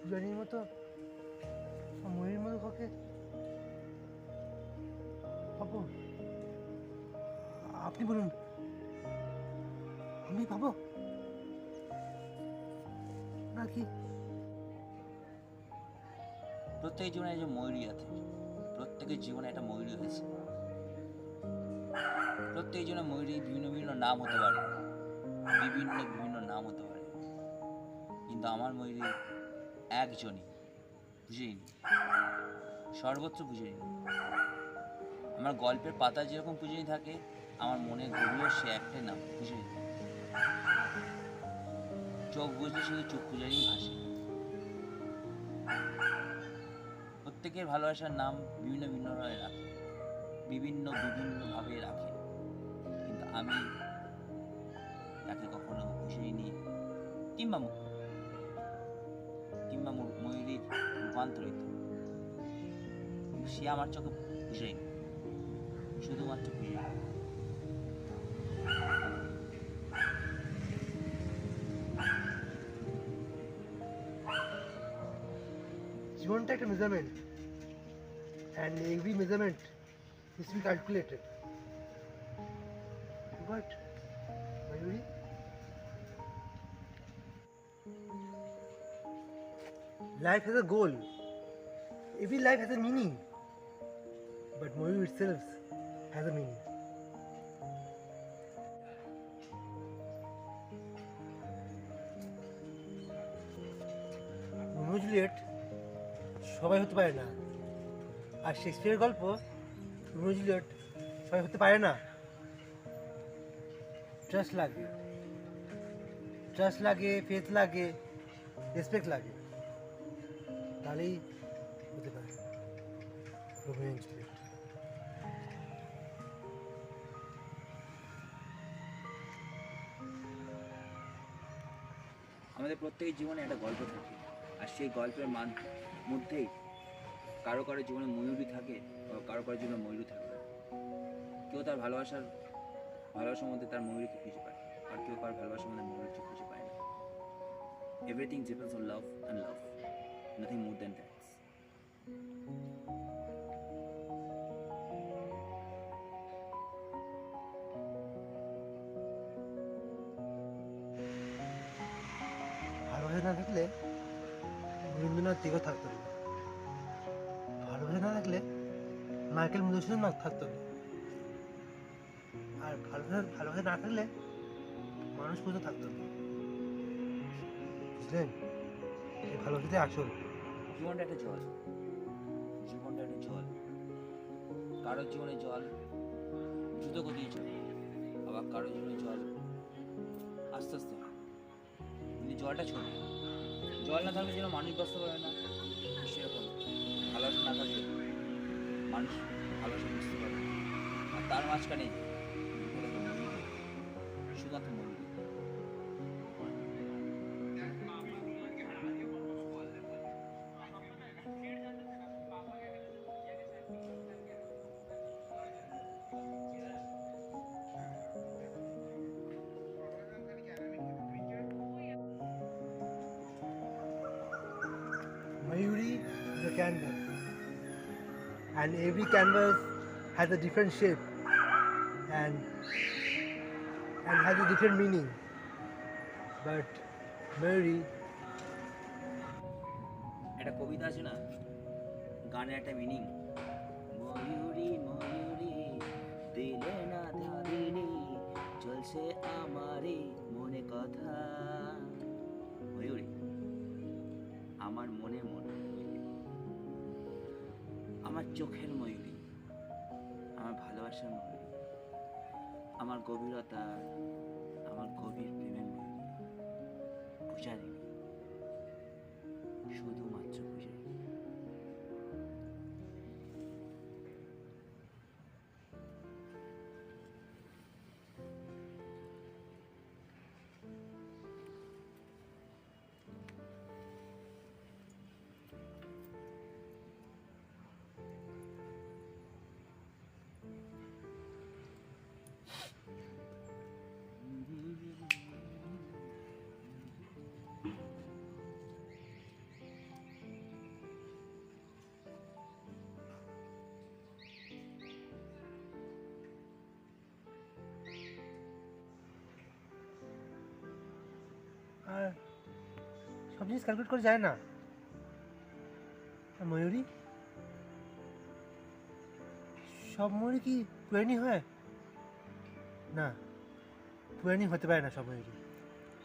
পূজারীর মতো ময়ূরীর মতো কাউকে পাবো? আপনি বলুন, আমি পাবো নাকি? প্রত্যেকের জীবনে একজন ময়ূরী আছে, প্রত্যেকের জীবনে একটা ময়ূরী হয়েছে। প্রত্যেকের জীবনে ময়ূরী বিভিন্ন বিভিন্ন নাম হতে পারে, বিভিন্ন বিভিন্ন নাম হতে পারে, কিন্তু আমার ময়ূরী একজনই, বুঝেইনি, সর্বত্র বুঝেইনি। আমার গল্পের পাতা যেরকম পূজনী থাকে, আমার মনের গভীরে সে একটাই নাম, পূজনী। চোখ বুঝলে শুধু চোখ পূজারই ভাসে। প্রত্যেকের ভালোবাসার নাম বিভিন্ন বিভিন্নভাবে রাখে, বিভিন্ন বিভিন্নভাবে রাখে, কিন্তু আমি তাকে কখনো বুঝিনি, কিংবা কিংবা ময়ূরীর রূপান্তরিত, কিন্তু সে আমার চোখে বুঝেনি, শুধুমাত্র বুঝেনি। জীবনটা একটা measurement, and every measurement is to be calculated. But Mayuri, life has a goal. Every life has a meaning. But Mayuri itself has a meaning. Romeo Juliet সবাই হতে পারে না, আর শেক্সপিয়ারের গল্প রোমিও জুলিয়েট সবাই হতে পারে না। ট্রাস্ট লাগে, ট্রাস্ট লাগে, ফেথ লাগে, রেসপেক্ট লাগে, তাহলেই হতে পারে রোমিও এন্ড জুলিয়েট। আমাদের প্রত্যেকের জীবনে একটা গল্প থাকে, আর সেই গল্পের মধ্যেই কারো কারো জীবনে ময়ূরী থাকে, কারো কারো জীবনে ময়ূরী থাকে না। কেউ তার ভালোবাসার মধ্যে তার ময়ূরীকে খুঁজে পায়, আর কেউ কারো ভালোবাসার মধ্যে ময়ূরীকে খুঁজে পায় না। Everything depends on love and love, nothing more than that. ভালোবাসা না থাকলে রবীন্দ্রনাথ টেগোর থাকতো না, ভালোবাসা না থাকলে মাইকেল মধুসূদন থাকতো না, আর ভালোবাসা না থাকলে মানুষ কোথাও থাকতো না। বুঝলেন? এই ভালোবাসাতে আসল। জীবনটা একটা জল, জীবনটা একটা জল। কারোর জীবনে জল দ্রুত গতিতে চলে, আবার কারোর জীবনে জল আস্তে আস্তে হয়, কিন্তু জলটা ছোট। জল না থাকলে যেন মানুষ বাঁচতে পারে না, সেরকম ভালোবাসা না থাকলে মানুষ ভালোবাসা বুঝতে পারে না। আর তার মাঝখানে শুধুমাত্র ময়ূরী। Mayuri is a canvas, and every canvas has a different shape and has a different meaning. But Mayuri, একটা কবিতা আছে না, গানের একটা মিনিং, ময়ূরী ময়ূরী দিলে না ধারিনি, চলছে আমারই মনে কথা। ময়ূরী আমার মনে মনে, আমার চোখের ময়ূরী, আমার ভালোবাসার ময়ূরী, আমার গভীরতা, আমার গভীর প্রেমের ময়ূরী, পূজারিনী, শুধুমাত্র পূজারিনী। আর সব জিনিস ক্যালকুলেট করে যায় না। আর ময়ূরী, সব ময়ূরী কি পুরানি হয়? না, পুরানি হতে পারে না সব ময়ূরী।